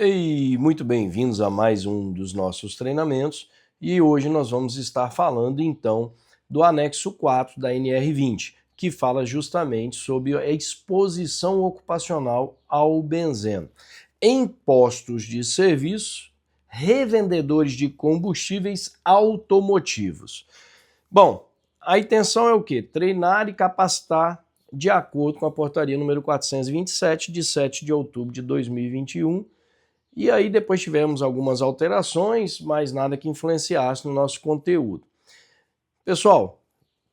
E muito bem-vindos a mais um dos nossos treinamentos e hoje nós vamos estar falando então do anexo 4 da NR20, que fala justamente sobre a exposição ocupacional ao benzeno em postos de serviço, revendedores de combustíveis automotivos. Bom, a intenção é o quê? Treinar e capacitar de acordo com a portaria número 427 de 7 de outubro de 2021. E aí depois tivemos algumas alterações, mas nada que influenciasse no nosso conteúdo. Pessoal,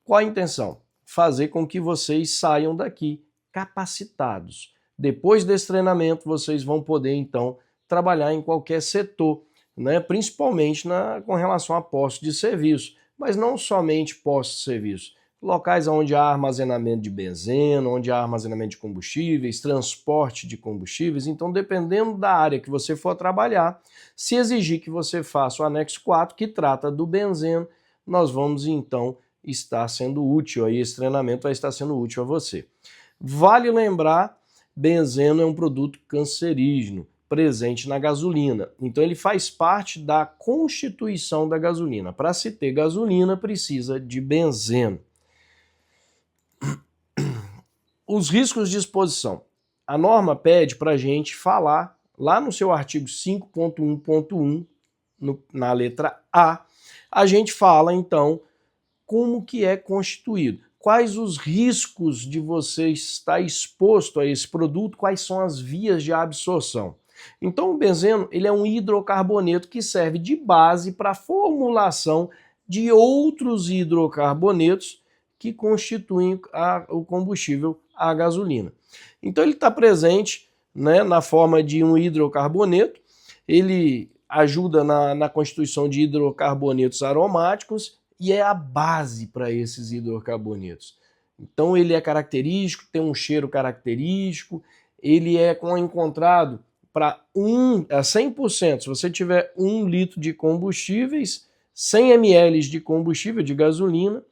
qual a intenção? Fazer com que vocês saiam daqui capacitados. Depois desse treinamento, vocês vão poder, então, trabalhar em qualquer setor, né? Principalmente com relação a postos de serviço, mas não somente postos de serviço. Locais onde há armazenamento de benzeno, onde há armazenamento de combustíveis, transporte de combustíveis. Então, dependendo da área que você for trabalhar, se exigir que você faça o anexo 4, que trata do benzeno, nós vamos, então, estar sendo útil, aí esse treinamento vai estar sendo útil a você. Vale lembrar, benzeno é um produto cancerígeno, presente na gasolina. Então ele faz parte da constituição da gasolina. Para se ter gasolina, precisa de benzeno. Os riscos de exposição. A norma pede para a gente falar, lá no seu artigo 5.1.1, na letra a gente fala então como que é constituído. Quais os riscos de você estar exposto a esse produto, quais são as vias de absorção. Então o benzeno ele é um hidrocarboneto que serve de base para a formulação de outros hidrocarbonetos que constituem o combustível, a gasolina. Então ele está presente, né, na forma de um hidrocarboneto, ele ajuda na constituição de hidrocarbonetos aromáticos e é a base para esses hidrocarbonetos. Então ele é característico, tem um cheiro característico, ele é encontrado para 100%. Se você tiver 1 litro de combustíveis, 100 ml de combustível de gasolina,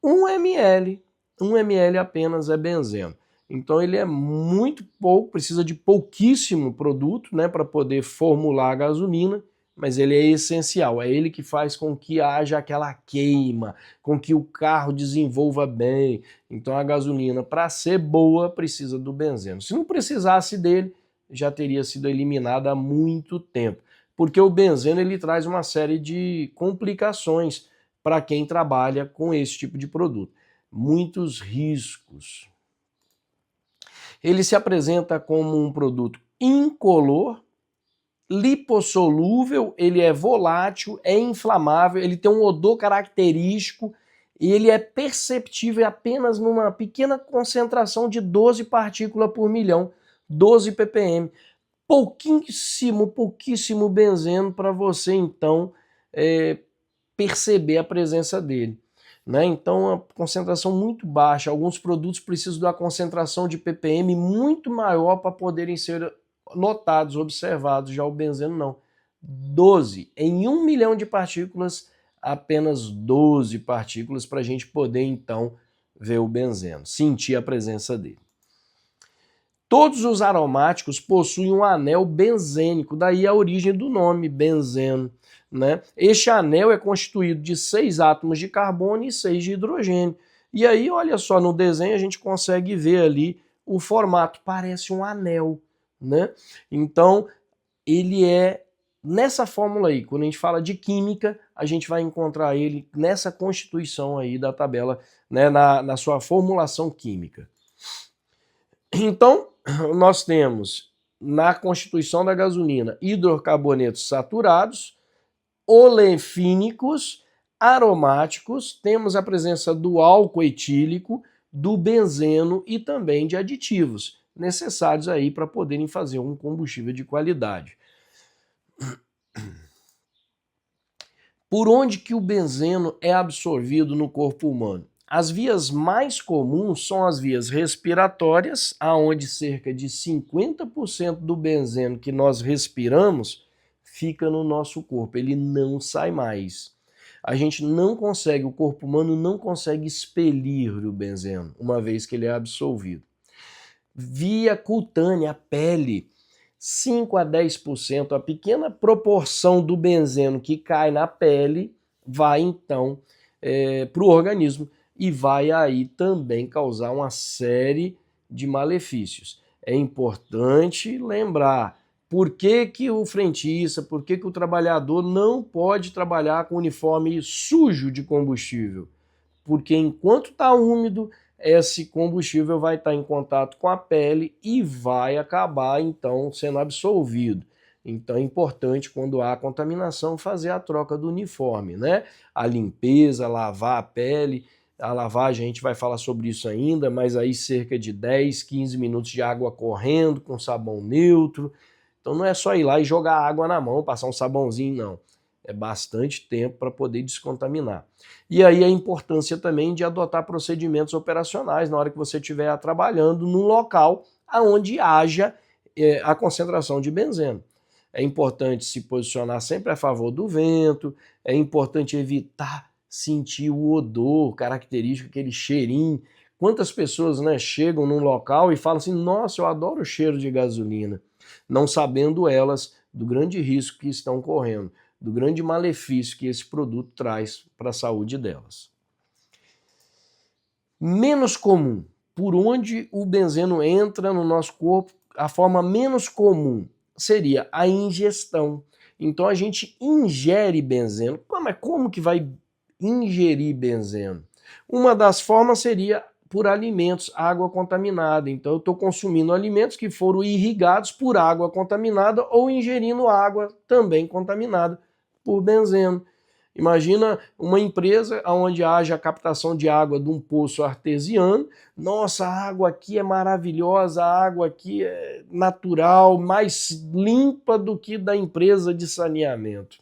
1 ml apenas é benzeno. Então ele é muito pouco, precisa de pouquíssimo produto, né, para poder formular a gasolina, mas ele é essencial, é ele que faz com que haja aquela queima, com que o carro desenvolva bem. Então a gasolina, para ser boa, precisa do benzeno. Se não precisasse dele, já teria sido eliminada há muito tempo, porque o benzeno ele traz uma série de complicações para quem trabalha com esse tipo de produto. Muitos riscos. Ele se apresenta como um produto incolor, lipossolúvel, ele é volátil, é inflamável, ele tem um odor característico e ele é perceptível apenas numa pequena concentração de 12 partículas por milhão, 12 ppm. Pouquíssimo benzeno para você, então, perceber a presença dele. Né? Então, a concentração muito baixa. Alguns produtos precisam de uma concentração de ppm muito maior para poderem ser notados, observados. Já o benzeno não. 12. Em 1 milhão de partículas, apenas 12 partículas para a gente poder, então, ver o benzeno, sentir a presença dele. Todos os aromáticos possuem um anel benzênico, daí a origem do nome, benzeno. Né? Este anel é constituído de 6 átomos de carbono e 6 de hidrogênio. E aí, olha só, no desenho a gente consegue ver ali o formato, parece um anel. Né? Então, ele é nessa fórmula aí, quando a gente fala de química, a gente vai encontrar ele nessa constituição aí da tabela, né? na sua formulação química. Então, nós temos na constituição da gasolina hidrocarbonetos saturados, olefínicos, aromáticos, temos a presença do álcool etílico, do benzeno e também de aditivos necessários aí para poderem fazer um combustível de qualidade. Por onde que o benzeno é absorvido no corpo humano? As vias mais comuns são as vias respiratórias, aonde cerca de 50% do benzeno que nós respiramos fica no nosso corpo, ele não sai mais. A gente não consegue, o corpo humano não consegue expelir o benzeno, uma vez que ele é absorvido. Via cutânea, a pele, 5 a 10%, a pequena proporção do benzeno que cai na pele vai então para o organismo e vai aí também causar uma série de malefícios. É importante lembrar por que o frentista, por que o trabalhador não pode trabalhar com uniforme sujo de combustível. Porque enquanto está úmido, esse combustível vai estar em contato com a pele e vai acabar então sendo absorvido. Então é importante, quando há contaminação, fazer a troca do uniforme, né? A limpeza, lavar a pele. A lavagem, a gente vai falar sobre isso ainda, mas aí cerca de 10, 15 minutos de água correndo com sabão neutro. Então não é só ir lá e jogar água na mão, passar um sabãozinho, não. É bastante tempo para poder descontaminar. E aí a importância também de adotar procedimentos operacionais na hora que você estiver trabalhando num local onde haja a concentração de benzeno. É importante se posicionar sempre a favor do vento, é importante evitar sentir o odor característico, aquele cheirinho. Quantas pessoas, né, chegam num local e falam assim, nossa, eu adoro o cheiro de gasolina, não sabendo elas do grande risco que estão correndo, do grande malefício que esse produto traz para a saúde delas. Menos comum, por onde o benzeno entra no nosso corpo, a forma menos comum seria a ingestão. Então a gente ingere benzeno. Mas como que vai ingerir benzeno? Uma das formas seria por alimentos, água contaminada. Então eu estou consumindo alimentos que foram irrigados por água contaminada ou ingerindo água também contaminada por benzeno. Imagina uma empresa onde haja a captação de água de um poço artesiano. Nossa, a água aqui é maravilhosa, a água aqui é natural, mais limpa do que da empresa de saneamento.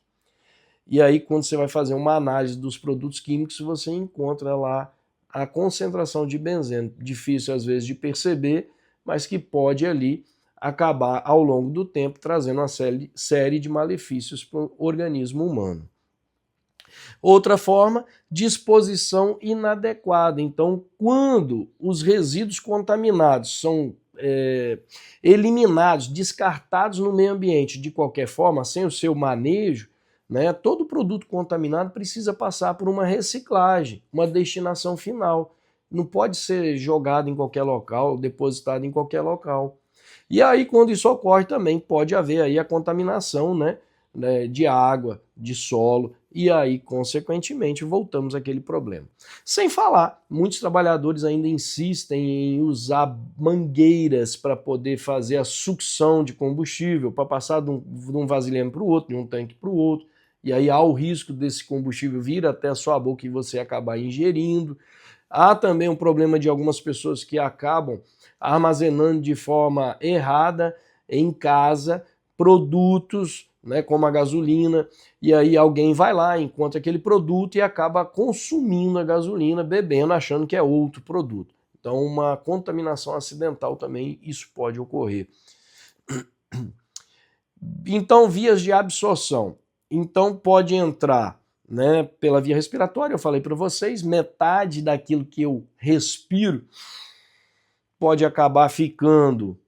E aí, quando você vai fazer uma análise dos produtos químicos, você encontra lá a concentração de benzeno. Difícil às vezes de perceber, mas que pode ali acabar ao longo do tempo trazendo uma série de malefícios para o organismo humano. Outra forma, disposição inadequada. Então, quando os resíduos contaminados são eliminados, descartados no meio ambiente de qualquer forma, sem o seu manejo, né, todo produto contaminado precisa passar por uma reciclagem, uma destinação final. Não pode ser jogado em qualquer local, depositado em qualquer local. E aí, quando isso ocorre, também pode haver aí a contaminação, né, de água, de solo, e aí, consequentemente, voltamos àquele problema. Sem falar, muitos trabalhadores ainda insistem em usar mangueiras para poder fazer a sucção de combustível, para passar de um vasilhame para o outro, de um tanque para o outro, e aí há o risco desse combustível vir até a sua boca e você acabar ingerindo. Há também um problema de algumas pessoas que acabam armazenando de forma errada em casa produtos, né, como a gasolina, e aí alguém vai lá, encontra aquele produto e acaba consumindo a gasolina, bebendo, achando que é outro produto. Então, uma contaminação acidental também, isso pode ocorrer. Então, vias de absorção. Então, pode entrar, né, pela via respiratória, eu falei para vocês, metade daquilo que eu respiro pode acabar ficando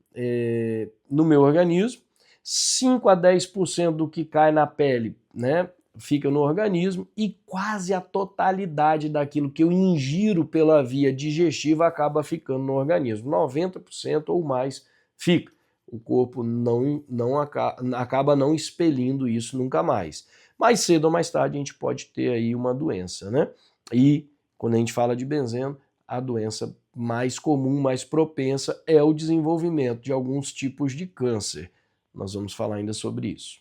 no meu organismo. 5 a 10% do que cai na pele, né, fica no organismo, e quase a totalidade daquilo que eu ingiro pela via digestiva acaba ficando no organismo. 90% ou mais fica. O corpo acaba não expelindo isso nunca mais. Mais cedo ou mais tarde a gente pode ter aí uma doença, né? E quando a gente fala de benzeno, a doença mais comum, mais propensa é o desenvolvimento de alguns tipos de câncer. Nós vamos falar ainda sobre isso.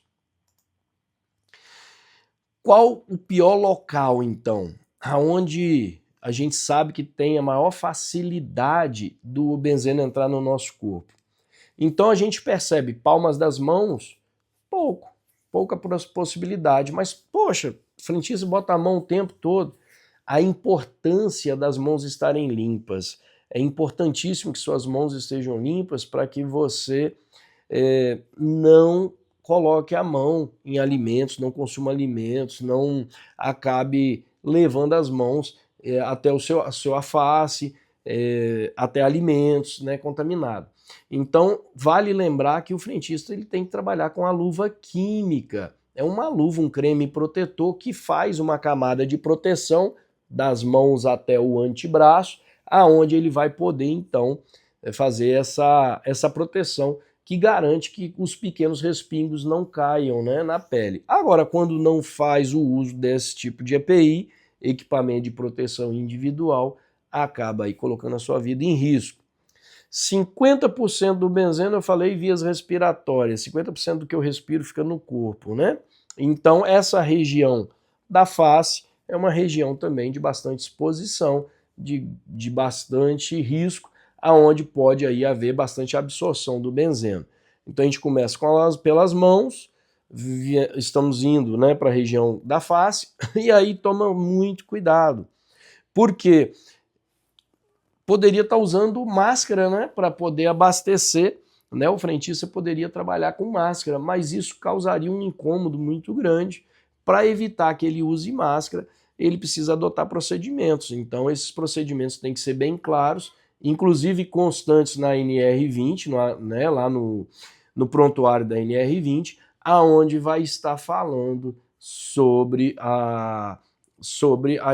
Qual o pior local, então, aonde a gente sabe que tem a maior facilidade do benzeno entrar no nosso corpo? Então a gente percebe palmas das mãos, pouca possibilidade, mas poxa, o frentista bota a mão o tempo todo. A importância das mãos estarem limpas. É importantíssimo que suas mãos estejam limpas para que você não coloque a mão em alimentos, não consuma alimentos, não acabe levando as mãos até a sua face, até alimentos, né, contaminados. Então, vale lembrar que o frentista ele tem que trabalhar com a luva química. É uma luva, um creme protetor que faz uma camada de proteção das mãos até o antebraço, aonde ele vai poder, então, fazer essa proteção que garante que os pequenos respingos não caiam, né, na pele. Agora, quando não faz o uso desse tipo de EPI, equipamento de proteção individual, acaba aí colocando a sua vida em risco. 50% do benzeno, eu falei, vias respiratórias. 50% do que eu respiro fica no corpo, né? Então, essa região da face é uma região também de bastante exposição, de bastante risco, aonde pode aí haver bastante absorção do benzeno. Então, a gente começa pelas mãos, estamos indo, né, para a região da face, e aí toma muito cuidado. Por quê? Poderia estar usando máscara, né, para poder abastecer, né, o frentista poderia trabalhar com máscara, mas isso causaria um incômodo muito grande. Para evitar que ele use máscara, ele precisa adotar procedimentos. Então, esses procedimentos têm que ser bem claros, inclusive constantes na NR20, né, lá no prontuário da NR20, aonde vai estar falando sobre a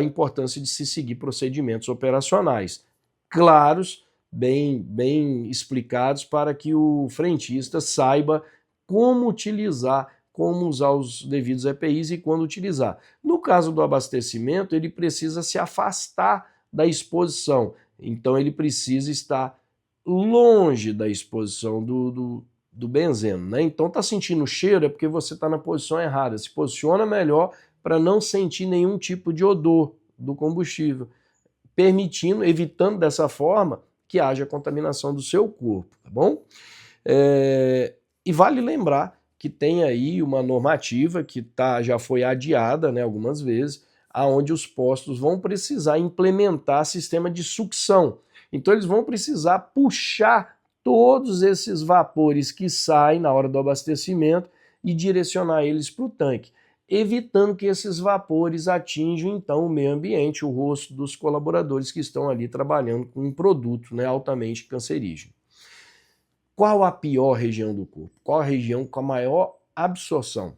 importância de se seguir procedimentos operacionais claros, bem explicados, para que o frentista saiba como utilizar, como usar os devidos EPIs e quando utilizar. No caso do abastecimento, ele precisa se afastar da exposição, então ele precisa estar longe da exposição do benzeno, né? Então tá sentindo o cheiro é porque você está na posição errada, se posiciona melhor para não sentir nenhum tipo de odor do combustível, evitando dessa forma que haja contaminação do seu corpo, tá bom? E vale lembrar que tem aí uma normativa que já foi adiada, né, algumas vezes, aonde os postos vão precisar implementar sistema de sucção. Então eles vão precisar puxar todos esses vapores que saem na hora do abastecimento e direcionar eles para o tanque, evitando que esses vapores atinjam então o meio ambiente, o rosto dos colaboradores que estão ali trabalhando com um produto, né, altamente cancerígeno. Qual a pior região do corpo? Qual a região com a maior absorção?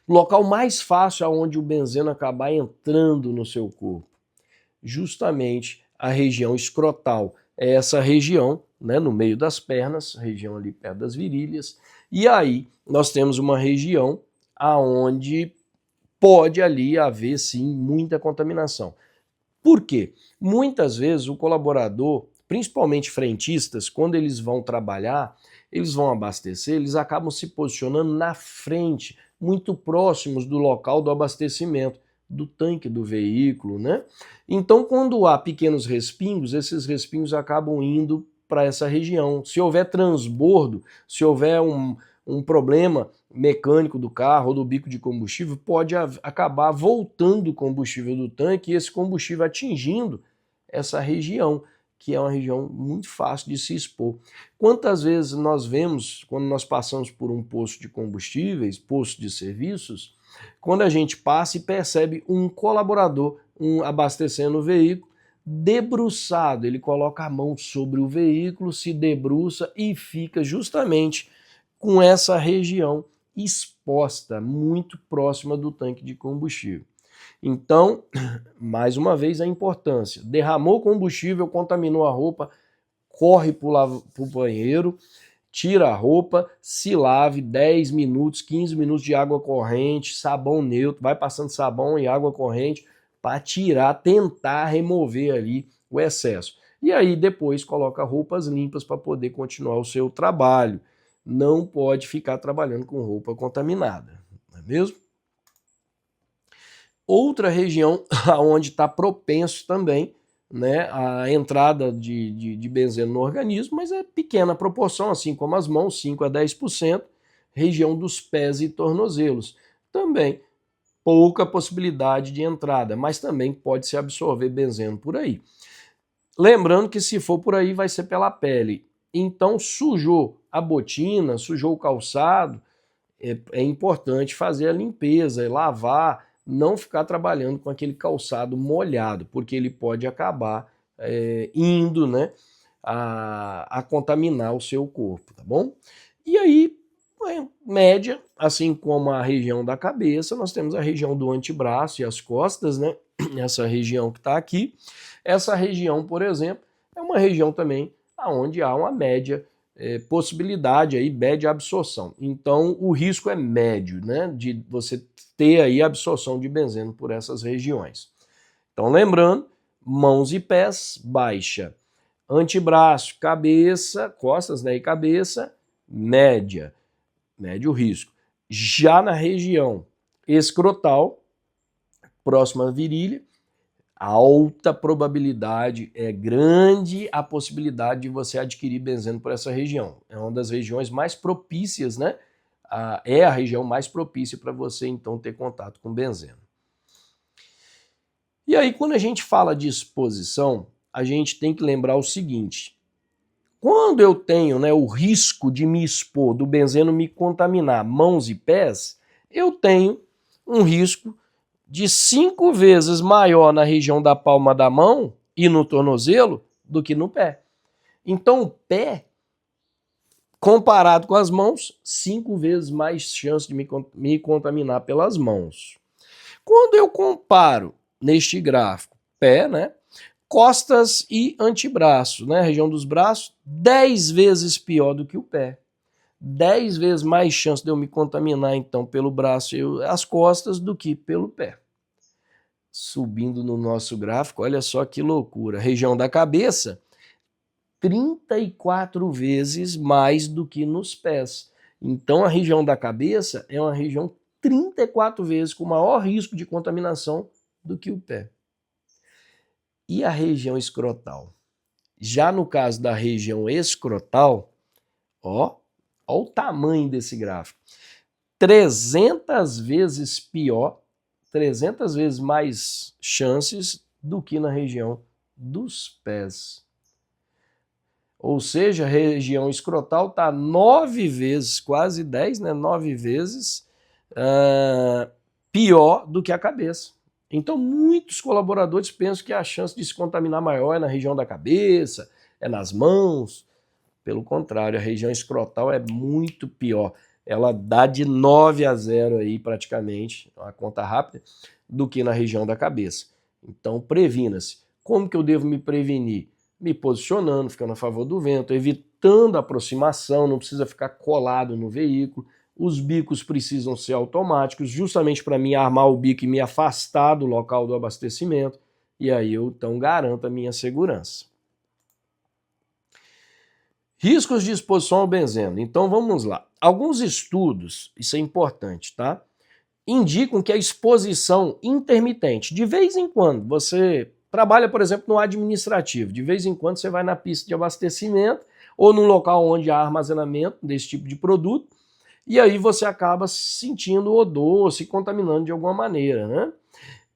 O local mais fácil aonde o benzeno acabar entrando no seu corpo? Justamente a região escrotal. É essa região, né, no meio das pernas, região ali perto das virilhas, e aí nós temos uma região aonde pode ali haver sim muita contaminação. Por quê? Muitas vezes o colaborador, principalmente frentistas, quando eles vão trabalhar, eles vão abastecer, eles acabam se posicionando na frente, muito próximos do local do abastecimento, do tanque do veículo, né? Então, quando há pequenos respingos, esses respingos acabam indo para essa região. Se houver transbordo, se houver um problema mecânico do carro ou do bico de combustível, pode acabar voltando o combustível do tanque e esse combustível atingindo essa região, que é uma região muito fácil de se expor. Quantas vezes nós vemos, quando nós passamos por um posto de combustíveis, posto de serviços, quando a gente passa e percebe um colaborador abastecendo o veículo, debruçado, ele coloca a mão sobre o veículo, se debruça e fica justamente com essa região exposta, muito próxima do tanque de combustível. Então, mais uma vez a importância, derramou combustível, contaminou a roupa, corre para o banheiro, tira a roupa, se lave 10 minutos, 15 minutos de água corrente, sabão neutro, vai passando sabão e água corrente para tirar, tentar remover ali o excesso. E aí depois coloca roupas limpas para poder continuar o seu trabalho. Não pode ficar trabalhando com roupa contaminada, não é mesmo? Outra região onde está propenso também, né, a entrada de benzeno no organismo, mas é pequena proporção, assim como as mãos, 5 a 10%, região dos pés e tornozelos. Também pouca possibilidade de entrada, mas também pode se absorver benzeno por aí. Lembrando que se for por aí vai ser pela pele. Então sujou a botina, sujou o calçado, é importante fazer a limpeza, lavar, não ficar trabalhando com aquele calçado molhado, porque ele pode acabar indo, né, a contaminar o seu corpo, tá bom? E aí, média, assim como a região da cabeça, nós temos a região do antebraço e as costas, né? Essa região que está aqui. Essa região, por exemplo, é uma região também onde há uma média possibilidade aí, média absorção. Então, o risco é médio, né? De você ter aí absorção de benzeno por essas regiões. Então, lembrando, mãos e pés, baixa. Antebraço, cabeça, costas, né, e cabeça, média. Médio risco. Já na região escrotal, próxima à virilha, alta probabilidade, é grande a possibilidade de você adquirir benzeno por essa região. É uma das regiões mais propícias, né? É a região mais propícia para você, então, ter contato com benzeno. E aí, quando a gente fala de exposição, a gente tem que lembrar o seguinte: quando eu tenho, né, o risco de me expor, do benzeno me contaminar mãos e pés, eu tenho um risco de 5 vezes maior na região da palma da mão e no tornozelo do que no pé. Então, o pé, comparado com as mãos, 5 vezes mais chance de me contaminar pelas mãos. Quando eu comparo neste gráfico pé, né, costas e antebraço, né, região dos braços, 10 vezes pior do que o pé. 10 vezes mais chance de eu me contaminar, então, pelo braço e as costas do que pelo pé. Subindo no nosso gráfico, olha só que loucura. Região da cabeça, 34 vezes mais do que nos pés. Então, a região da cabeça é uma região 34 vezes com maior risco de contaminação do que o pé. E a região escrotal? Já no caso da região escrotal, ó o tamanho desse gráfico. 300 vezes pior, 300 vezes mais chances do que na região dos pés. Ou seja, a região escrotal está 9 vezes, quase 10, né? 9 vezes pior do que a cabeça. Então, muitos colaboradores pensam que a chance de se contaminar maior é na região da cabeça, é nas mãos. Pelo contrário, a região escrotal é muito pior. Ela dá de 9 a 0 aí, praticamente, uma conta rápida, do que na região da cabeça. Então, previna-se. Como que eu devo me prevenir? Me posicionando, ficando a favor do vento, evitando a aproximação, não precisa ficar colado no veículo. Os bicos precisam ser automáticos, justamente para mim armar o bico e me afastar do local do abastecimento. E aí eu, então, garanto a minha segurança. Riscos de exposição ao benzeno. Então vamos lá. Alguns estudos, isso é importante, tá? Indicam que a exposição intermitente, de vez em quando, você trabalha, por exemplo, no administrativo, de vez em quando você vai na pista de abastecimento ou num local onde há armazenamento desse tipo de produto, e aí você acaba sentindo odor, se contaminando de alguma maneira, né?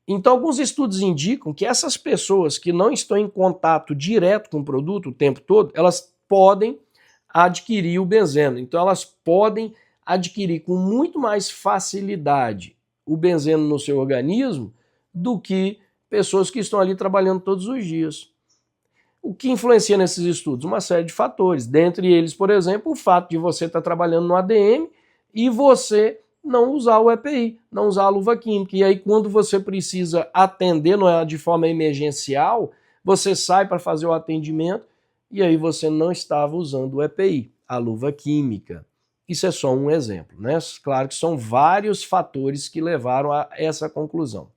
Então, alguns estudos indicam que essas pessoas que não estão em contato direto com o produto o tempo todo, elas podem adquirir o benzeno. Então, elas podem adquirir com muito mais facilidade o benzeno no seu organismo do que pessoas que estão ali trabalhando todos os dias. O que influencia nesses estudos? Uma série de fatores. Dentre eles, por exemplo, o fato de você estar trabalhando no ADM e você não usar o EPI, não usar a luva química. E aí, quando você precisa atender de forma emergencial, você sai para fazer o atendimento e aí você não estava usando o EPI, a luva química. Isso é só um exemplo, né? Claro que são vários fatores que levaram a essa conclusão.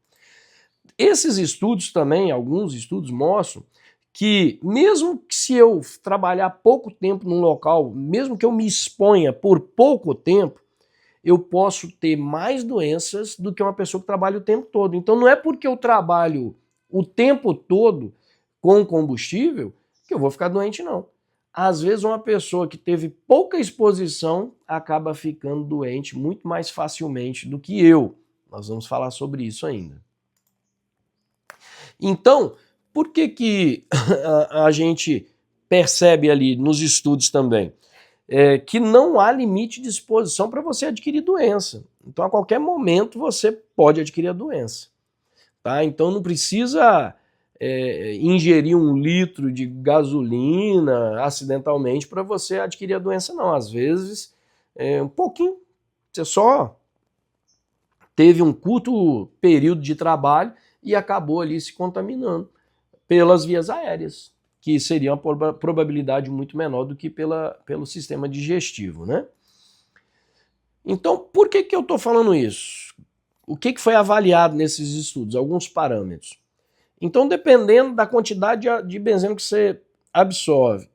Esses estudos também, alguns estudos mostram que mesmo que se eu trabalhar pouco tempo num local, mesmo que eu me exponha por pouco tempo, eu posso ter mais doenças do que uma pessoa que trabalha o tempo todo. Então não é porque eu trabalho o tempo todo com combustível que eu vou ficar doente, não. Às vezes uma pessoa que teve pouca exposição acaba ficando doente muito mais facilmente do que eu. Nós vamos falar sobre isso ainda. Então, por que a gente percebe ali nos estudos também? Que não há limite de exposição para você adquirir doença. Então, a qualquer momento, você pode adquirir a doença. Tá? Então, não precisa ingerir 1 litro de gasolina acidentalmente para você adquirir a doença, não. Às vezes, um pouquinho, você só teve um curto período de trabalho e acabou ali se contaminando pelas vias aéreas, que seria uma probabilidade muito menor do que pelo sistema digestivo, né? Então, por que eu estou falando isso? O que foi avaliado nesses estudos? Alguns parâmetros. Então, dependendo da quantidade de benzeno que você absorve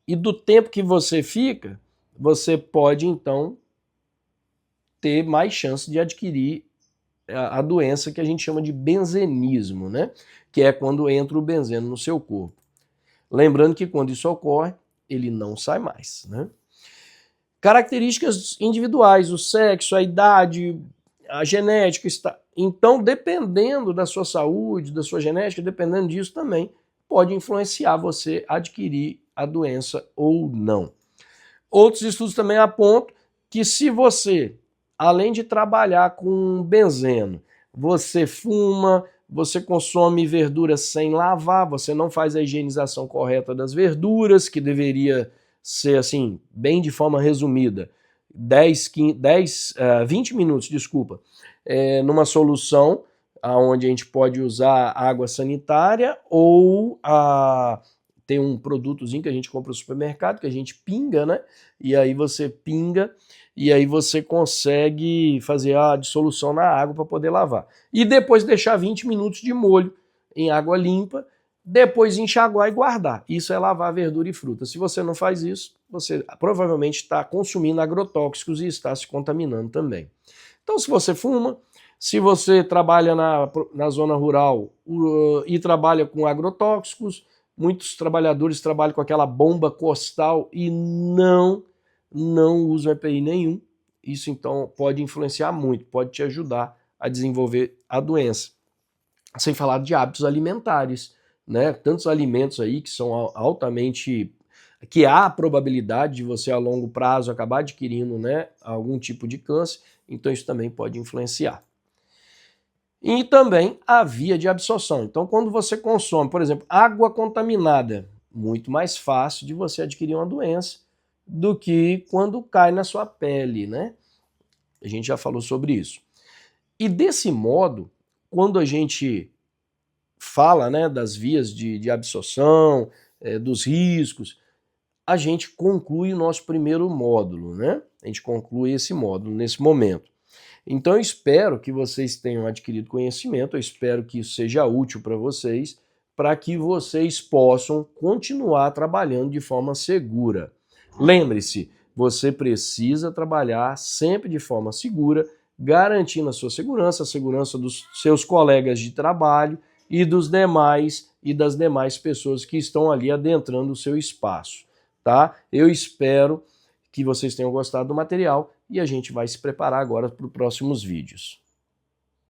e do tempo que você fica, você pode, então, ter mais chance de adquirir a doença que a gente chama de benzenismo, né? Que é quando entra o benzeno no seu corpo. Lembrando que quando isso ocorre, ele não sai mais, né? Características individuais, o sexo, a idade, a genética. Então, dependendo da sua saúde, da sua genética, dependendo disso também, pode influenciar você a adquirir a doença ou não. Outros estudos também apontam que se você, além de trabalhar com benzeno, você fuma, você consome verduras sem lavar, você não faz a higienização correta das verduras, que deveria ser assim, bem de forma resumida, 20 minutos, numa solução onde a gente pode usar água sanitária ou tem um produtozinho que a gente compra no supermercado, que a gente pinga, né? E aí você pinga e aí você consegue fazer a dissolução na água para poder lavar. E depois deixar 20 minutos de molho em água limpa, depois enxaguar e guardar. Isso é lavar verdura e fruta. Se você não faz isso, você provavelmente está consumindo agrotóxicos e está se contaminando também. Então, se você fuma, se você trabalha na zona rural e trabalha com agrotóxicos, muitos trabalhadores trabalham com aquela bomba costal e não usam EPI nenhum. Isso, então, pode influenciar muito, pode te ajudar a desenvolver a doença. Sem falar de hábitos alimentares, né? Tantos alimentos aí que são altamente... que há a probabilidade de você a longo prazo acabar adquirindo, né, algum tipo de câncer, então isso também pode influenciar. E também a via de absorção. Então, quando você consome, por exemplo, água contaminada, muito mais fácil de você adquirir uma doença do que quando cai na sua pele, né? A gente já falou sobre isso. E desse modo, quando a gente fala, né, das vias de absorção, dos riscos, a gente conclui o nosso primeiro módulo, né? A gente conclui esse módulo nesse momento. Então eu espero que vocês tenham adquirido conhecimento, eu espero que isso seja útil para que vocês possam continuar trabalhando de forma segura. Lembre-se, você precisa trabalhar sempre de forma segura, garantindo a sua segurança, a segurança dos seus colegas de trabalho e das demais pessoas que estão ali adentrando o seu espaço, tá? Eu espero que vocês tenham gostado do material e a gente vai se preparar agora para os próximos vídeos.